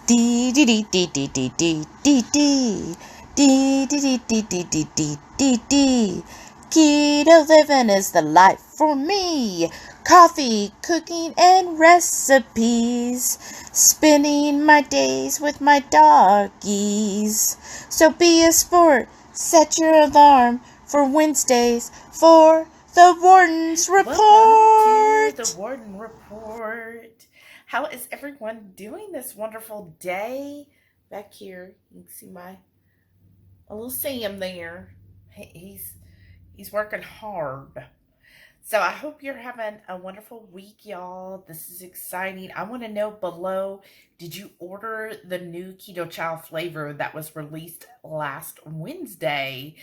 Dee dee dee dee dee dee dee dee dee. Dee dee dee dee dee dee dee dee dee. Keto living is the life for me. Coffee, cooking, and recipes. Spending my days with my doggies. So be a sport. Set your alarm for Wednesdays for the Warden's Report. Welcome to the Warden Report. How is everyone doing this wonderful day? Back here, you can see my little Sam there. He's working hard. So I hope you're having a wonderful week, y'all. This is exciting. I want to know below, did you order the new Ketochow flavor that was released last Wednesday?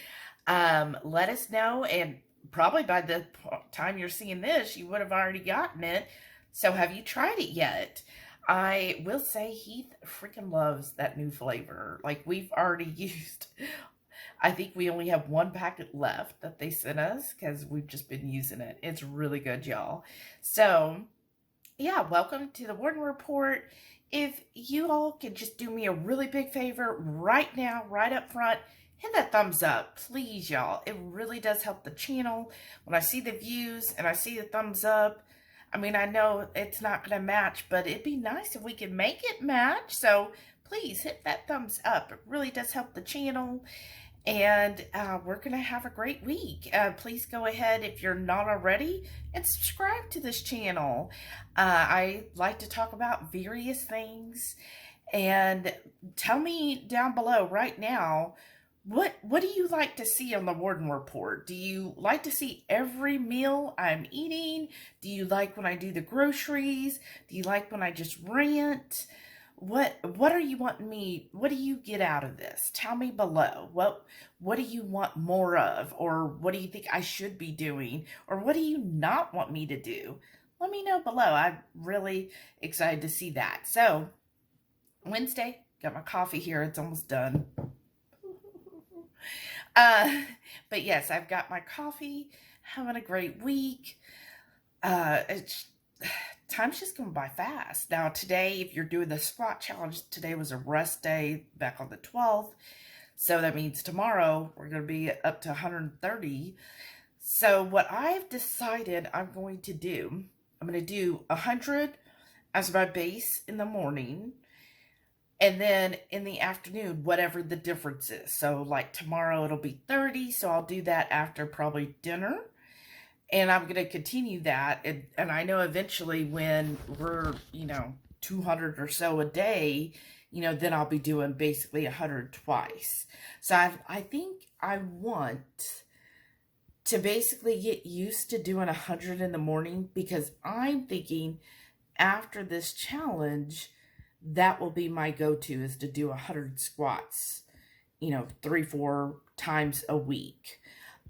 Let us know, and probably by the time you're seeing this, you would have already gotten it. So have you tried it yet? I will say Heath freaking loves that new flavor. Like, we've already used, I think we only have one packet left that they sent us because we've just been using it. It's really good, y'all. So, yeah, welcome to the Warden Report. If you all could just do me a really big favor right now, right up front, hit that thumbs up, please, y'all. It really does help the channel. When I see the views and I see the thumbs up, I mean, I know it's not going to match, but it'd be nice if we could make it match. So please hit that thumbs up. It really does help the channel. And we're going to have a great week. Please go ahead, if you're not already, and subscribe to this channel. I like to talk about various things. And tell me down below right now, what do you like to see on the Warden Report? Do you like to see every meal I'm eating? Do you like when I do the groceries? Do you like when I just rant? What are you wanting me? What do you get out of this? Tell me below. What do you want more of? Or what do you think I should be doing? Or what do you not want me to do? Let me know below. I'm really excited to see that. So, Wednesday, got my coffee here. It's almost done. But yes, I've got my coffee, having a great week. Time's just going by fast. Now today, if you're doing the squat challenge, today was a rest day back on the 12th. So that means tomorrow we're going to be up to 130. So what I've decided I'm going to do, I'm going to do 100 as my base in the morning. And then in the afternoon, whatever the difference is. So like tomorrow it'll be 30. So I'll do that after probably dinner. And I'm going to continue that. And I know eventually when we're, 200 or so a day, then I'll be doing basically 100 twice. So I think I want to basically get used to doing 100 in the morning, because I'm thinking after this challenge, that will be my go-to, is to do 100 squats, 3-4 times a week.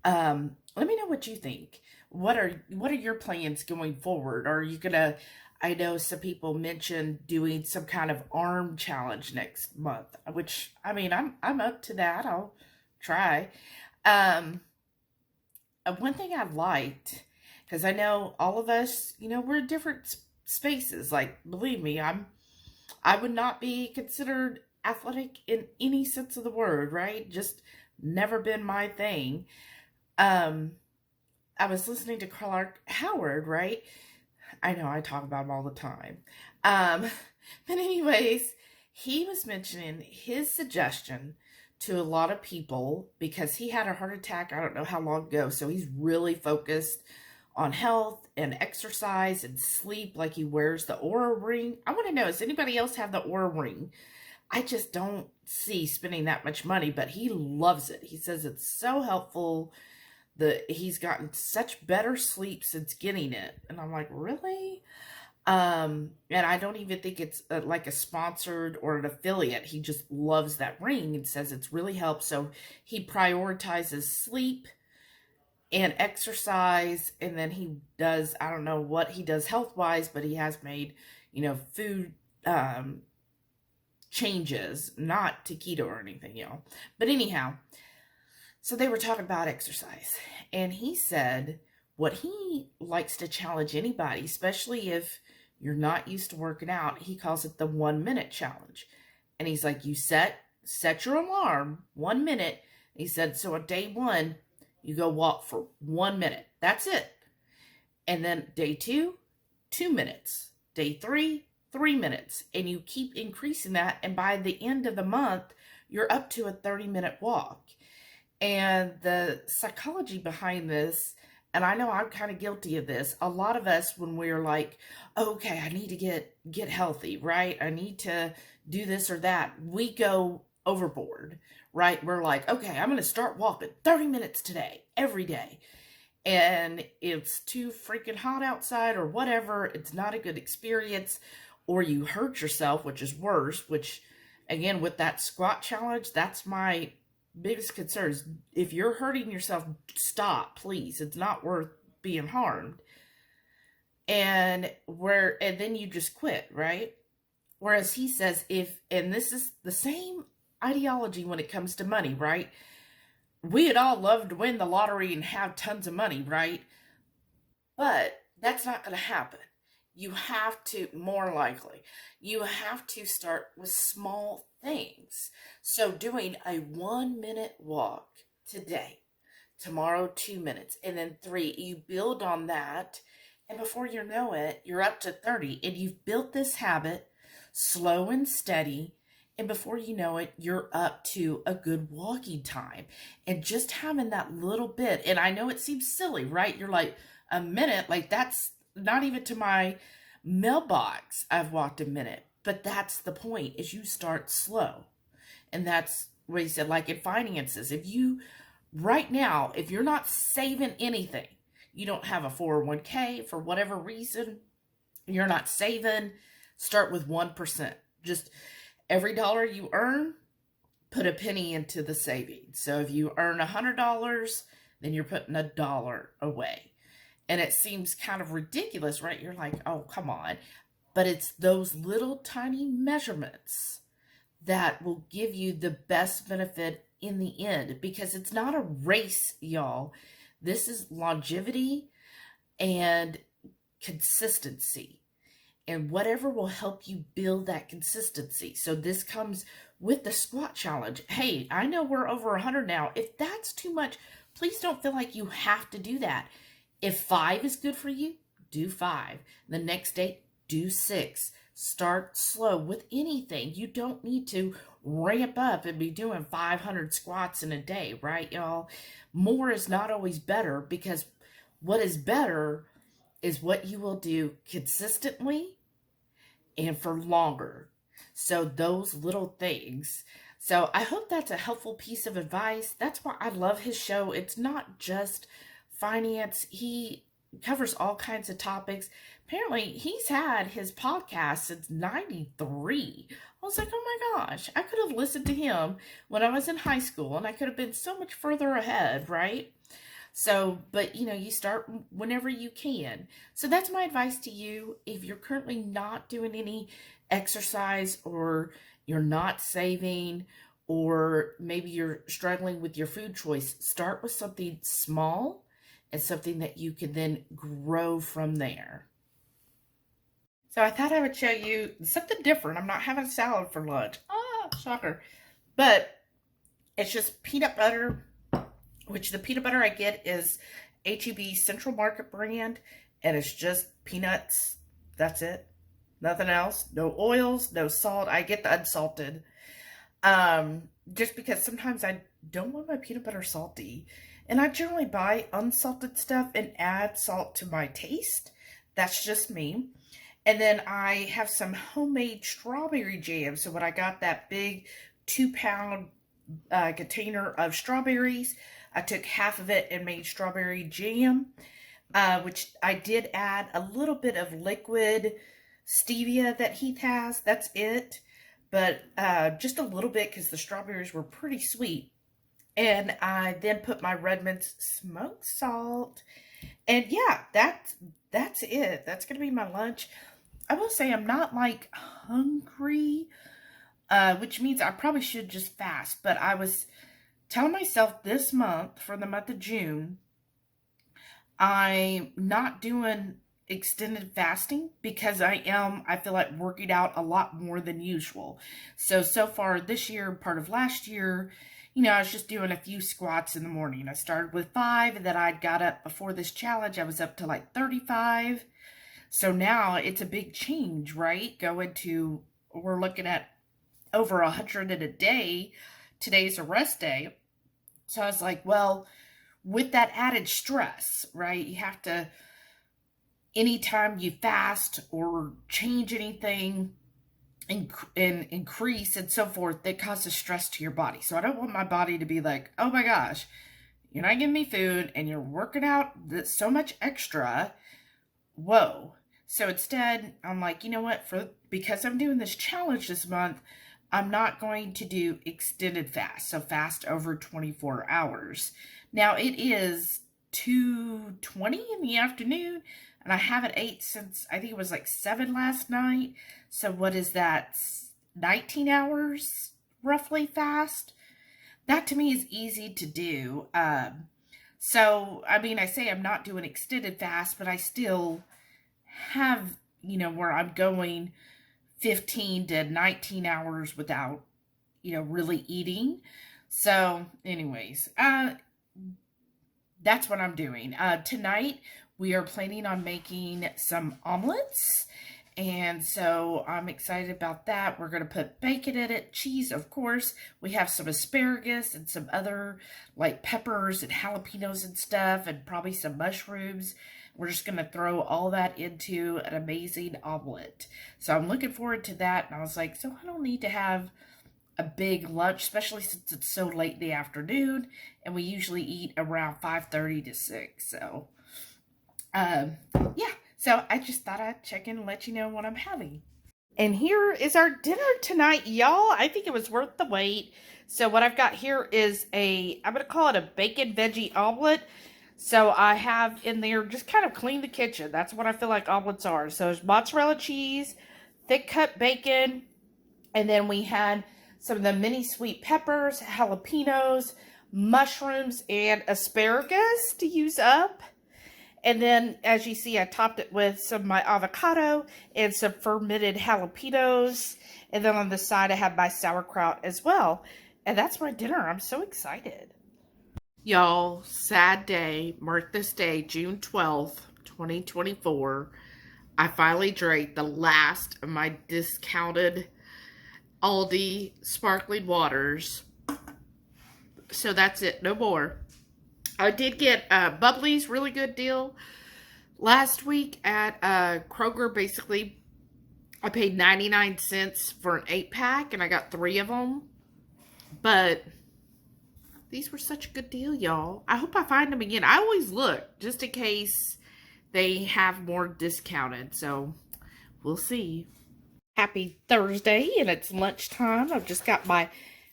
Let me know what you think. What are your plans going forward? Are you gonna, I know some people mentioned doing some kind of arm challenge next month, which, I mean, I'm up to that. I'll try. One thing I've liked, because I know all of us, we're in different spaces. Like, believe me, I would not be considered athletic in any sense of the word, right? Just never been my thing. I was listening to Clark Howard, right? I know I talk about him all the time. But anyways, he was mentioning his suggestion to a lot of people, because he had a heart attack, I don't know how long ago. So he's really focused on health and exercise and sleep, like he wears the Aura ring. I want to know, does anybody else have the Aura ring? I just don't see spending that much money, but he loves it. He says it's so helpful. He's gotten such better sleep since getting it. And I'm like, really? And I don't even think it's like a sponsored or an affiliate. He just loves that ring and says it's really helped. So he prioritizes sleep and exercise, and then he does, I don't know what he does health-wise, but he has made, food changes, not to keto or anything, But anyhow, so they were talking about exercise, and he said what he likes to challenge anybody, especially if you're not used to working out, he calls it the 1 minute challenge. And he's like, you set your alarm 1 minute. He said, so on day 1, you go walk for 1 minute. That's it. And then day 2, 2 minutes. Day 3, 3 minutes. And you keep increasing that. And by the end of the month, you're up to a 30-minute walk. And the psychology behind this, and I know I'm kind of guilty of this, a lot of us, when we're like, okay, I need to get healthy, right? I need to do this or that. We go overboard, right? We're like, okay, I'm going to start walking 30 minutes today, every day. And it's too freaking hot outside or whatever. It's not a good experience, or you hurt yourself, which is worse, which again, with that squat challenge, that's my biggest concern is if you're hurting yourself, stop, please. It's not worth being harmed. And then you just quit, right? Whereas he says and this is the same ideology when it comes to money, right? We'd all love to win the lottery and have tons of money, right? But that's not going to happen. You have to, more likely, you have to start with small things. So doing a 1-minute walk today, tomorrow 2 minutes, and then 3, you build on that. And before you know it, you're up to 30. And you've built this habit slow and steady. And before you know it, you're up to a good walking time. And just having that little bit, and I know it seems silly, right? You're like, a minute, like that's not even to my mailbox I've walked a minute. But that's the point, is you start slow. And that's what he said, like in finances. If you, right now, if you're not saving anything, you don't have a 401k for whatever reason, you're not saving, start with 1%. Just every dollar you earn, put a penny into the savings. So if you earn $100, then you're putting $1 away. And it seems kind of ridiculous, right? You're like, oh, come on. But it's those little tiny measurements that will give you the best benefit in the end. Because it's not a race, y'all. This is longevity and consistency. And whatever will help you build that consistency. So this comes with the squat challenge. Hey, I know we're over 100 now. If that's too much, please don't feel like you have to do that. If 5 is good for you, do 5. The next day, do 6. Start slow with anything. You don't need to ramp up and be doing 500 squats in a day, right, y'all? More is not always better, because what is better is what you will do consistently and for longer. So those little things. So I hope that's a helpful piece of advice. That's why I love his show. It's not just finance. He covers all kinds of topics. Apparently, he's had his podcast since 93. I was like, oh my gosh, I could have listened to him when I was in high school, and I could have been so much further ahead, right? So, but you know, you start whenever you can. So that's my advice to you. If you're currently not doing any exercise, or you're not saving, or maybe you're struggling with your food choice, start with something small and something that you can then grow from there. So I thought I would show you something different. I'm not having salad for lunch. Ah, shocker. But it's just peanut butter, which the peanut butter I get is HEB Central Market brand, and it's just peanuts. That's it. Nothing else. No oils, no salt. I get the unsalted. Just because sometimes I don't want my peanut butter salty. And I generally buy unsalted stuff and add salt to my taste. That's just me. And then I have some homemade strawberry jam. So when I got that big 2-pound container of strawberries, I took half of it and made strawberry jam, which I did add a little bit of liquid stevia that Heath has. That's it. But just a little bit, because the strawberries were pretty sweet. And I then put my Redmond's smoked salt. And yeah, that's it. That's going to be my lunch. I will say I'm not like hungry, which means I probably should just fast. But I was telling myself this month, for the month of June, I'm not doing extended fasting because I feel like working out a lot more than usual. So far this year, part of last year, I was just doing a few squats in the morning. I started with 5, and then I got up before this challenge. I was up to like 35. So now it's a big change, right? We're looking at over 100 in a day. Today's a rest day. So I was like, well, with that added stress, right? You have to, anytime you fast or change anything and increase and so forth, that causes stress to your body. So I don't want my body to be like, oh my gosh, you're not giving me food and you're working out so much extra. Whoa. So instead, I'm like, you know what? Because I'm doing this challenge this month, I'm not going to do extended fast. So fast over 24 hours. Now it is 2:20 in the afternoon, and I haven't ate since I think it was like 7 last night. So what is that? 19 hours roughly fast. That to me is easy to do. So I mean, I say I'm not doing extended fast, but I still have, where I'm going 15 to 19 hours without, really eating. So anyways, that's what I'm doing. Tonight, we are planning on making some omelets. And so I'm excited about that. We're going to put bacon in it, cheese, of course. We have some asparagus and some other like peppers and jalapenos and stuff, and probably some mushrooms. We're just going to throw all that into an amazing omelet. So I'm looking forward to that. And I was like, so I don't need to have a big lunch, especially since it's so late in the afternoon. And we usually eat around 5:30 to 6. So, yeah. So I just thought I'd check in and let you know what I'm having. And here is our dinner tonight, y'all. I think it was worth the wait. So what I've got here is I'm going to call it a bacon veggie omelet. So I have in there, just kind of clean the kitchen. That's what I feel like omelets are. So there's mozzarella cheese, thick cut bacon, and then we had some of the mini sweet peppers, jalapenos, mushrooms, and asparagus to use up. And then, as you see, I topped it with some of my avocado and some fermented jalapenos. And then on the side, I have my sauerkraut as well. And that's my dinner. I'm so excited. Y'all, sad day. Mark this day, June 12th, 2024. I finally drank the last of my discounted Aldi sparkling waters. So that's it. No more. I did get Bubbly's really good deal last week at Kroger. Basically, I paid 99 cents for an 8-pack, and I got 3 of them. But these were such a good deal, y'all. I hope I find them again. I always look just in case they have more discounted. So we'll see. Happy Thursday, and it's lunchtime. I've just got my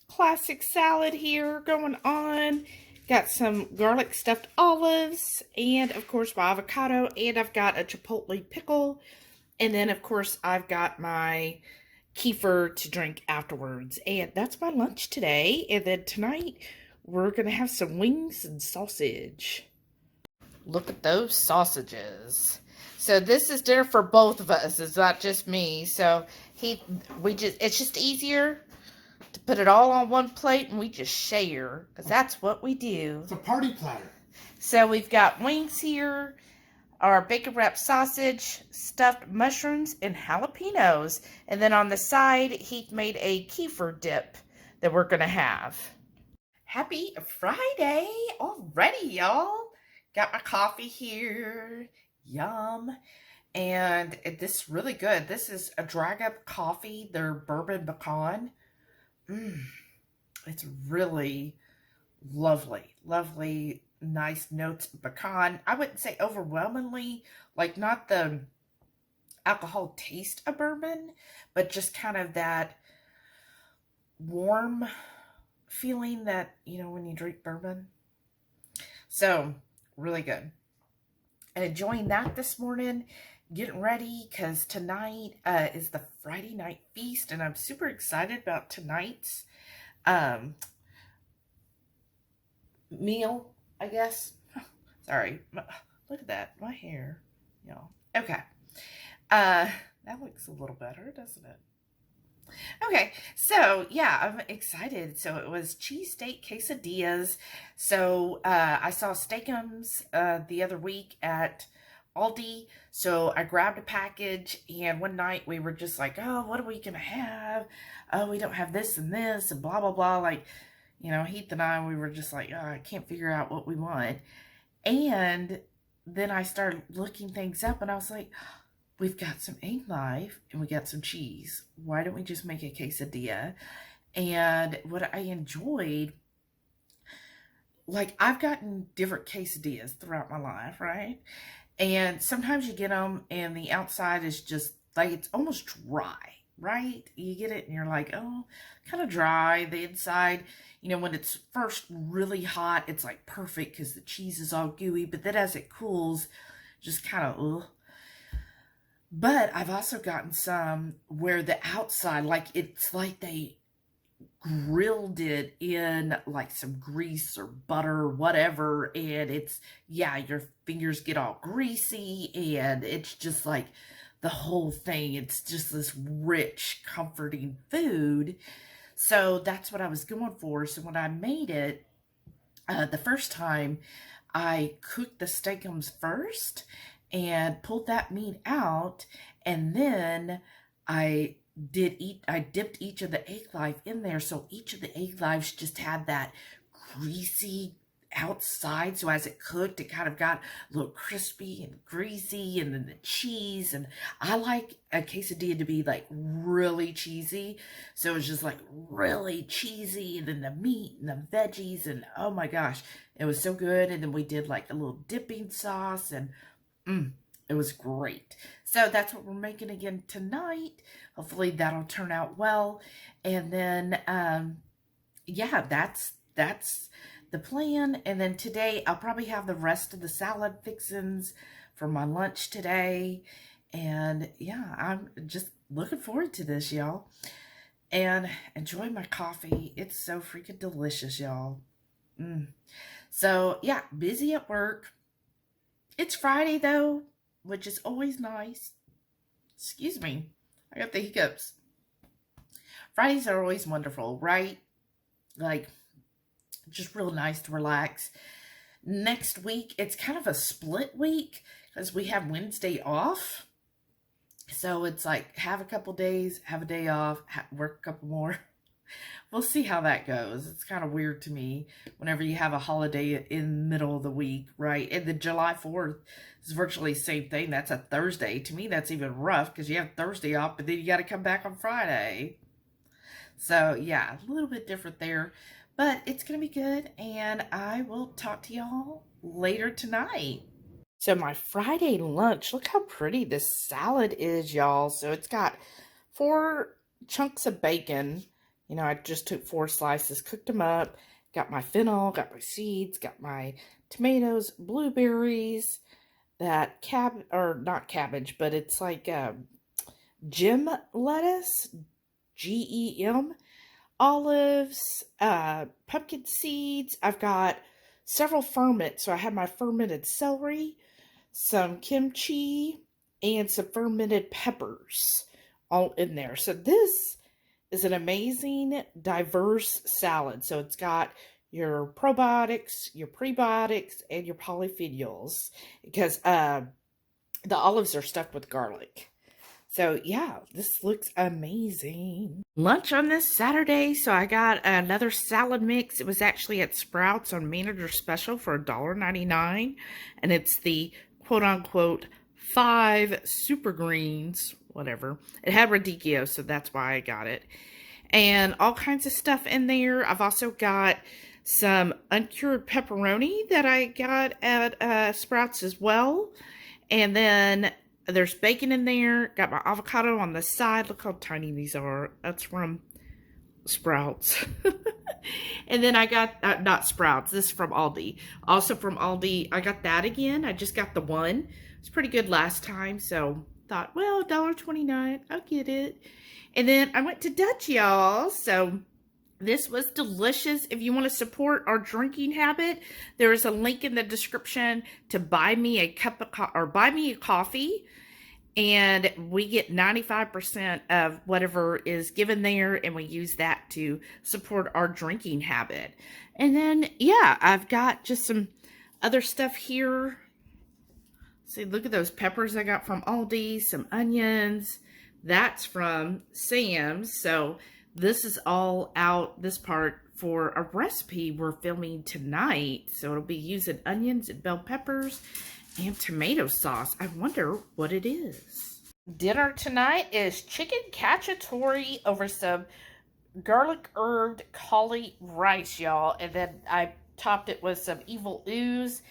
classic salad here going on. Got some garlic stuffed olives, and of course my avocado, and I've got a chipotle pickle, and then of course I've got my kefir to drink afterwards. And that's my lunch today. And then tonight we're gonna have some wings and sausage. Look at those sausages. So this is dinner for both of us. It's not just me. So it's just easier to put it all on one plate and we just share, because that's what we do. It's a party platter. So we've got wings here, our bacon wrapped sausage, stuffed mushrooms, and jalapenos. And then on the side, Heath made a kefir dip that we're going to have. Happy Friday already, y'all. Got my coffee here. Yum. And this is really good. This is a drag up coffee. They're bourbon pecan. It's really lovely. Lovely, nice notes of pecan. I wouldn't say overwhelmingly, like not the alcohol taste of bourbon, but just kind of that warm feeling that, when you drink bourbon. So, really good. And enjoying that this morning. Getting ready, because tonight is the Friday night feast, and I'm super excited about tonight's meal, I guess. Sorry. Look at that. My hair. Okay. That looks a little better, doesn't it? Okay, so yeah, I'm excited. So it was cheesesteak quesadillas. So I saw Steakums the other week at Aldi. So I grabbed a package, and one night we were just like, oh, what are we gonna have? Oh, we don't have this and this, and blah blah blah. Like, you know, Heath and I, we were just like, oh, I can't figure out what we want. And then I started looking things up, and I was like, we've got some egg life and we got some cheese. Why don't we just make a quesadilla? And what I enjoyed, like, I've gotten different quesadillas throughout my life, right? And sometimes you get them and the outside is just like, it's almost dry, right? You get it and you're like, oh, kind of dry. The inside, you know, when it's first really hot, it's like perfect because the cheese is all gooey. But then as it cools, just kind of, ugh. But I've also gotten some where the outside, like, it's like they grilled it in like some grease or butter or whatever, and it's, yeah, your fingers get all greasy, and it's just like the whole thing, it's just this rich, comforting food. So that's what I was going for. So when I made it, the first time, I cooked the steakums first and pulled that meat out, and then I dipped each of the egg life in there, so each of the egg lives just had that greasy outside. So as it cooked, it kind of got a little crispy and greasy, and then the cheese, and I like a quesadilla to be like really cheesy, so it's just like really cheesy, and then the meat and the veggies, and oh my gosh, it was so good. And then we did like a little dipping sauce, and it was great. So that's what we're making again tonight. Hopefully that'll turn out well. And then, yeah, that's the plan. And then today I'll probably have the rest of the salad fixins for my lunch today. And yeah, I'm just looking forward to this, y'all. And enjoy my coffee. It's so freaking delicious, y'all. So yeah, busy at work. It's Friday, though, which is always nice. Excuse me. I got the hiccups. Fridays are always wonderful, right? Like, just real nice to relax. Next week, it's kind of a split week because we have Wednesday off. So it's like, have a couple days, have a day off, work a couple more. We'll see how that goes. It's kind of weird to me whenever you have a holiday in the middle of the week, right? And the July 4th is virtually the same thing. That's a Thursday. To me, that's even rough because you have Thursday off, but then you got to come back on Friday. So, yeah, a little bit different there. But it's going to be good, and I will talk to y'all later tonight. So my Friday lunch, look how pretty this salad is, y'all. So it's got 4 chunks of bacon. You know, I just took 4 slices, cooked them up, got my fennel, got my seeds, got my tomatoes, blueberries, that not cabbage, but it's like gem lettuce, GEM, olives, pumpkin seeds. I've got several ferments. So I had my fermented celery, some kimchi, and some fermented peppers all in there. So this is an amazing, diverse salad. So it's got your probiotics, your prebiotics, and your polyphenols, because the olives are stuffed with garlic. So yeah, this looks amazing. Lunch on this Saturday, so I got another salad mix. It was actually at Sprouts on manager special for $1.99, and it's the quote-unquote 5 super greens, whatever. It had radicchio, so that's why I got it. And all kinds of stuff in there. I've also got some uncured pepperoni that I got at Sprouts as well. And then there's bacon in there. Got my avocado on the side. Look how tiny these are. That's from Sprouts. And then I got, not Sprouts, this is from Aldi. Also from Aldi, I got that again. I just got the one. It's pretty good last time, so thought, well, $1.29, I'll get it. And then I went to Dutch, y'all. So this was delicious. If you want to support our drinking habit, there is a link in the description to buy me a cup of buy me a coffee. and we get 95% of whatever is given there, and we use that to support our drinking habit. And then, yeah, I've got just some other stuff here. See, look at those peppers I got from Aldi, some onions. That's from Sam's. So this is all out, this part, for a recipe we're filming tonight. So it'll be using onions and bell peppers and tomato sauce. I wonder what it is. Dinner tonight is chicken cacciatore over some garlic herbed cauli rice, y'all. And then I topped it with some evil ooze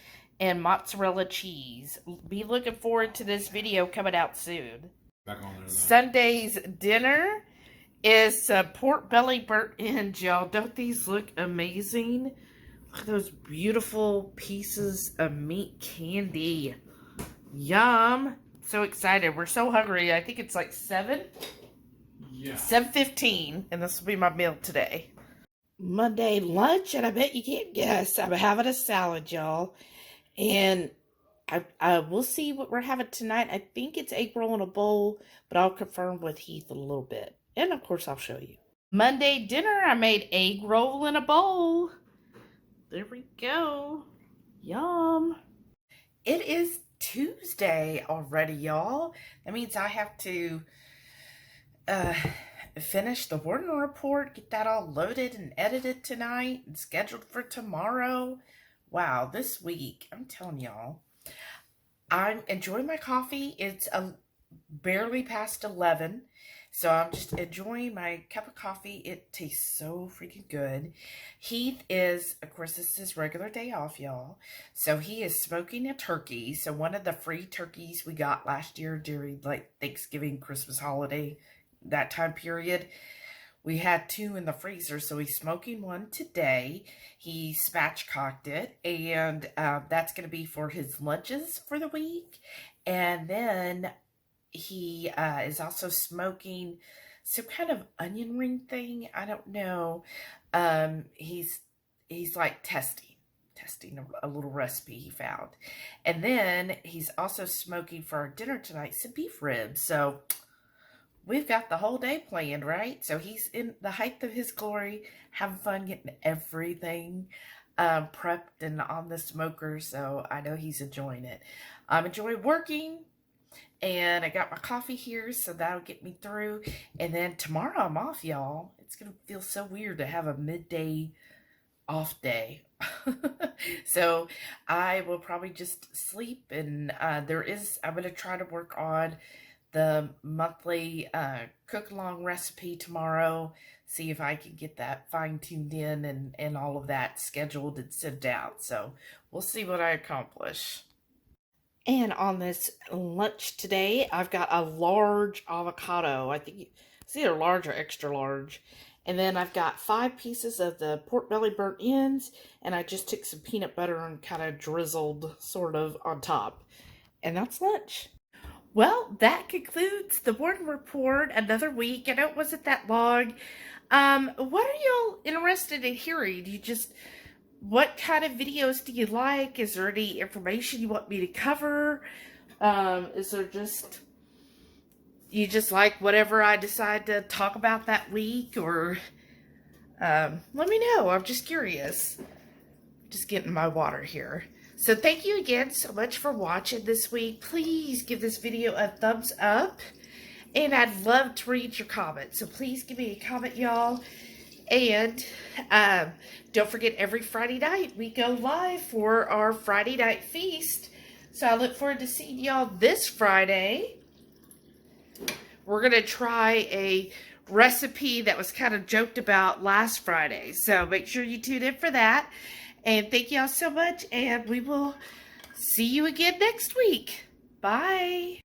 and mozzarella cheese. Be looking forward to this video coming out soon. Back on there. Sunday's dinner is some pork belly burnt ends, y'all. Don't these look amazing? Look at those beautiful pieces of meat candy. Yum. So excited. We're so hungry. I think it's like 7:15, and this will be my meal today. Monday lunch, and I bet you can't guess. I'm having a salad, y'all. And I will see what we're having tonight. I think it's egg roll in a bowl, but I'll confirm with Heath in a little bit. And of course, I'll show you. Monday dinner, I made egg roll in a bowl. There we go. Yum. It is Tuesday already, y'all. That means I have to finish the Warden report, get that all loaded and edited tonight and scheduled for tomorrow. Wow, this week, I'm telling y'all, I'm enjoying my coffee. It's barely past 11, so I'm just enjoying my cup of coffee. It tastes so freaking good. Heath is, of course, this is his regular day off, y'all, so he is smoking a turkey. So one of the free turkeys we got last year during like Thanksgiving, Christmas holiday, that time period, we had 2 in the freezer, so he's smoking one today. He spatchcocked it, and that's going to be for his lunches for the week. And then he is also smoking some kind of onion ring thing. I don't know. He's like testing a little recipe he found. And then he's also smoking for our dinner tonight some beef ribs. So we've got the whole day planned, right? So he's in the height of his glory, having fun getting everything prepped and on the smoker. So I know he's enjoying it. I'm enjoying working, and I got my coffee here, so that'll get me through. And then tomorrow I'm off, y'all. It's going to feel so weird to have a midday off day. So I will probably just sleep, and I'm going to try to work on the monthly cook-along recipe tomorrow, see if I can get that fine-tuned in and all of that scheduled and sent out. So we'll see what I accomplish. And on this lunch today, I've got a large avocado. I think it's either large or extra large. And then I've got 5 pieces of the pork belly burnt ends, and I just took some peanut butter and kind of drizzled sort of on top. And that's lunch. Well, that concludes the Warden report. Another week. I know it wasn't that long. What are y'all interested in hearing? What kind of videos do you like? Is there any information you want me to cover? Is there you just like whatever I decide to talk about that week? Or let me know. I'm just curious. Just getting my water here. So thank you again so much for watching this week. Please give this video a thumbs up. And I'd love to read your comments. So please give me a comment, y'all. And don't forget, every Friday night we go live for our Friday night feast. So I look forward to seeing y'all this Friday. We're going to try a recipe that was kind of joked about last Friday. So make sure you tune in for that. And thank y'all so much, and we will see you again next week. Bye.